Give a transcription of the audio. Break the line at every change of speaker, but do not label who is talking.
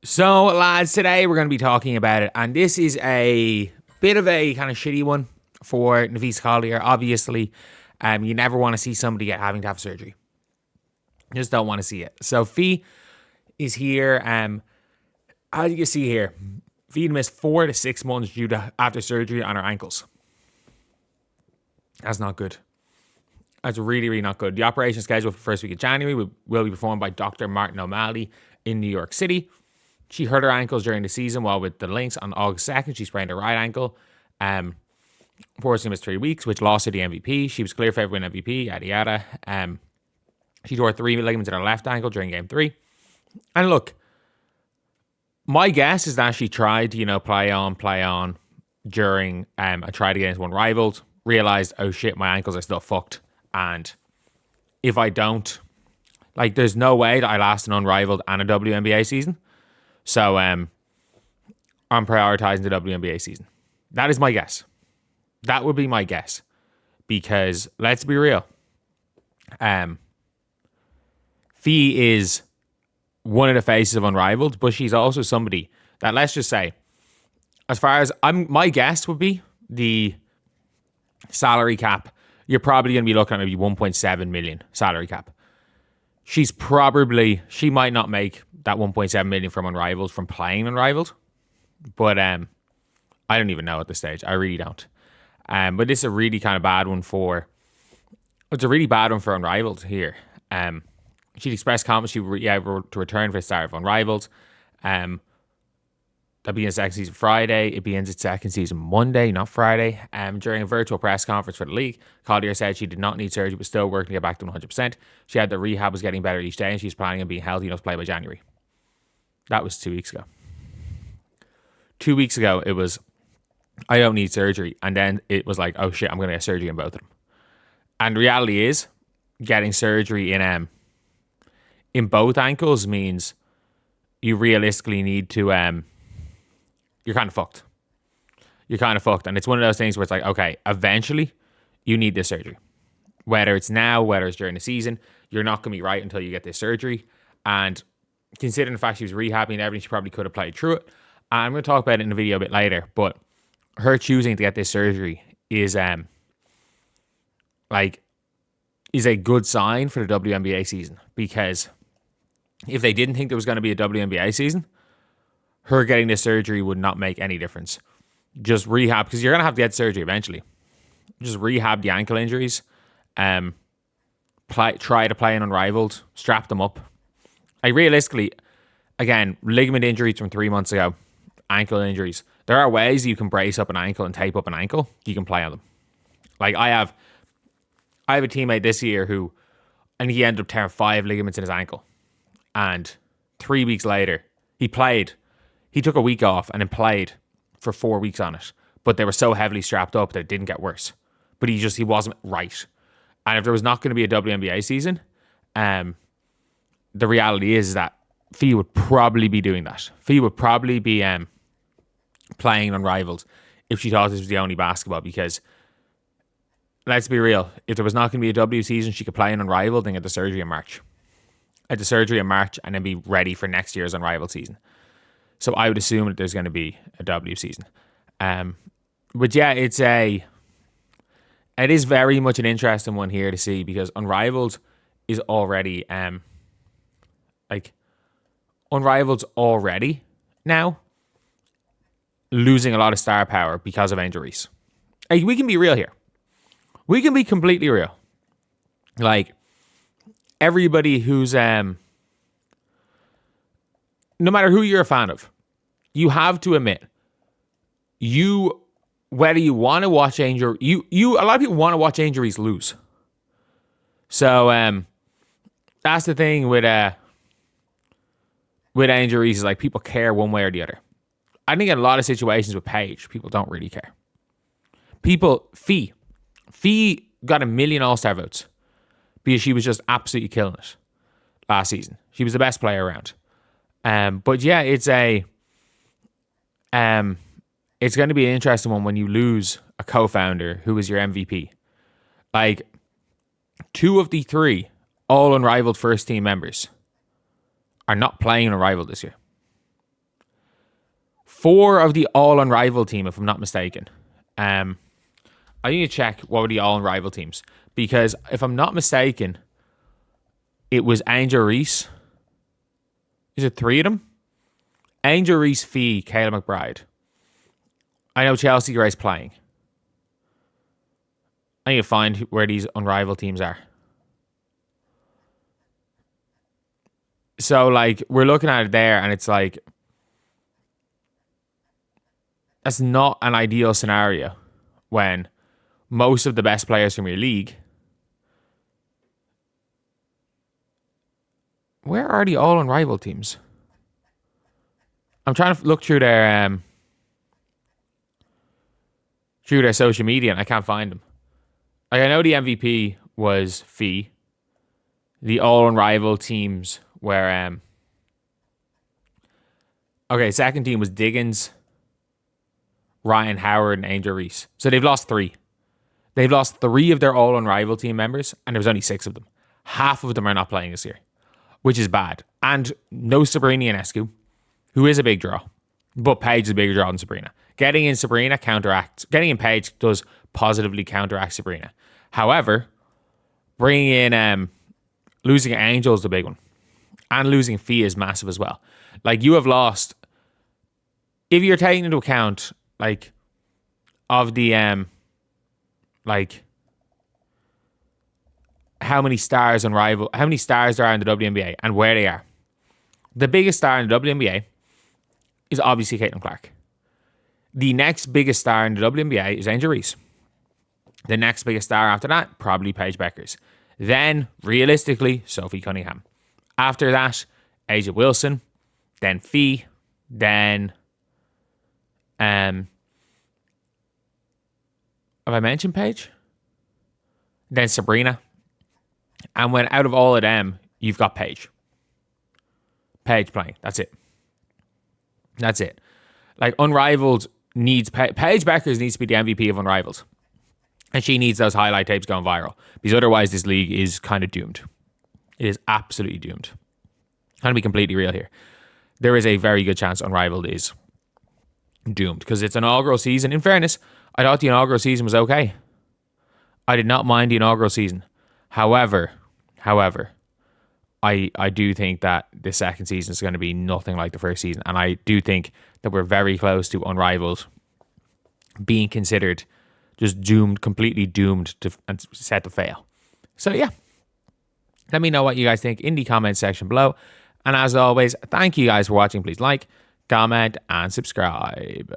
So, lads, today we're going to be talking about it, and this is a bit of a kind of shitty one for Napheesa Collier. Obviously, you never want to see somebody having to have surgery. You just don't want to see it. So, Fee is here. How do you see here? Fee missed 4 to 6 months due to after surgery on her ankles. That's not good. That's really, really not good. The operation scheduled for the first week of January will be performed by Dr. Martin O'Malley in New York City. She hurt her ankles during the season while with the Lynx on August 2nd. She sprained her right ankle. Forcing missed 3 weeks, which lost her the MVP. She was clear favorite win MVP, yada yada. She tore 3 ligaments in her left ankle during game 3. And look, my guess is that she tried to, play on during a tried against Unrivaled, realized, oh shit, my ankles are still fucked. And if I don't, there's no way that I last an Unrivaled and a WNBA season. So I'm prioritizing the WNBA season. That is my guess. That would be my guess. Because let's be real. Fee is one of the faces of Unrivaled, but she's also somebody that, let's just say, as far as my guess would be the salary cap, you're probably going to be looking at maybe 1.7 million salary cap. She might not make that 1.7 million from Unrivaled from playing Unrivaled, but I don't even know at this stage. I really don't. But this is a really kind of bad one it's a really bad one for Unrivaled here. She'd expressed confidence she would to return for the start of Unrivaled. That'll be in second season Friday. It begins its second season Monday, not Friday. During a virtual press conference for the league, Collier said she did not need surgery, but still working to get back to 100%. She had the rehab was getting better each day, and she's planning on being healthy enough to play by January. That was 2 weeks ago. 2 weeks ago, it was, I don't need surgery. And then it was like, oh shit, I'm going to get surgery in both of them. And the reality is, getting surgery in both ankles means you realistically need to, you're kind of fucked. You're kind of fucked. And it's one of those things where it's like, okay, eventually you need this surgery. Whether it's now, whether it's during the season, you're not going to be right until you get this surgery. And considering the fact she was rehabbing and everything, she probably could have played through it. And I'm going to talk about it in the video a bit later, but her choosing to get this surgery is a good sign for the WNBA season, because if they didn't think there was going to be a WNBA season, her getting this surgery would not make any difference. Just rehab, because you're going to have to get surgery eventually. Just rehab the ankle injuries. Try to play an Unrivaled. Strap them up. Realistically, again, ligament injuries from 3 months ago, ankle injuries. There are ways you can brace up an ankle and tape up an ankle. You can play on them. I have a teammate this year and he ended up tearing 5 ligaments in his ankle. And 3 weeks later, he played. He took a week off and then played for 4 weeks on it. But they were so heavily strapped up that it didn't get worse. But he wasn't right. And if there was not going to be a WNBA season, the reality is that Fee would probably be doing that. Fee would probably be playing Unrivaled if she thought this was the only basketball, because let's be real, if there was not going to be a W season, she could play in Unrivaled and get the surgery in March. And then be ready for next year's Unrivaled season. So I would assume that there's going to be a W season. But yeah, it is very much an interesting one here to see, because Unrivaled is already Unrivaled's already now losing a lot of star power because of Angel Reese. We can be real here. We can be completely real. Everybody who's no matter who you're a fan of, you have to admit, whether you want to watch Angel, a lot of people want to watch Angel Reese lose. So that's the thing with Angel Reese, is people care one way or the other. I think in a lot of situations with Paige, people don't really care. Fee got 1 million All-Star votes because she was just absolutely killing it last season. She was the best player around. But yeah, it's going to be an interesting one when you lose a co-founder who was your MVP. 2 of the 3 all Unrivaled first team members are not playing Unrivaled this year. 4 of the All Unrivaled team, if I'm not mistaken. I need to check what were the All Unrivaled teams. Because if I'm not mistaken, it was Angel Reese. Is it 3 of them? Angel Reese, Fee, Kayla McBride. I know Chelsea Grace playing. I need to find where these Unrivaled teams are. So, like, we're looking at it there, and it's like, that's not an ideal scenario when most of the best players from your league. Where are the All Unrivaled teams? I'm trying to look through their social media, and I can't find them. Like, I know the MVP was Fee. The All Unrivaled teams were okay, second team was Diggins, Ryan Howard, and Angel Reese. So they've lost 3. They've lost 3 of their All Unrivaled team members, and there was only 6 of them. Half of them are not playing this year, which is bad. And no Sabrina Ionescu, who is a big draw, but Paige is a bigger draw than Sabrina. Getting in Paige does positively counteract Sabrina. However, bringing in losing Angel is the big one, and losing Fee is massive as well. Like, you have lost, if you're taking into account, like, of the like, how many stars there are in the WNBA and where they are. The biggest star in the WNBA is obviously Caitlin Clark. The next biggest star in the WNBA is Angel Reese. The next biggest star after that, probably Paige Bueckers. Then, realistically, Sophie Cunningham. After that, Asia Wilson. Then Fee. Then, have I mentioned Paige? Then Sabrina. And when out of all of them, you've got Paige. Paige playing. That's it. Like, Unrivaled needs... Paige Bueckers needs to be the MVP of Unrivaled. And she needs those highlight tapes going viral. Because otherwise, this league is kind of doomed. It is absolutely doomed. I'm going to be completely real here. There is a very good chance Unrivaled is doomed. Because it's an inaugural season. In fairness, I thought the inaugural season was okay. I did not mind the inaugural season. However, I do think that the second season is going to be nothing like the first season. And I do think that we're very close to Unrivaled being considered just doomed, completely doomed to and set to fail. So, yeah. Let me know what you guys think in the comment section below. And as always, thank you guys for watching. Please like, comment, and subscribe.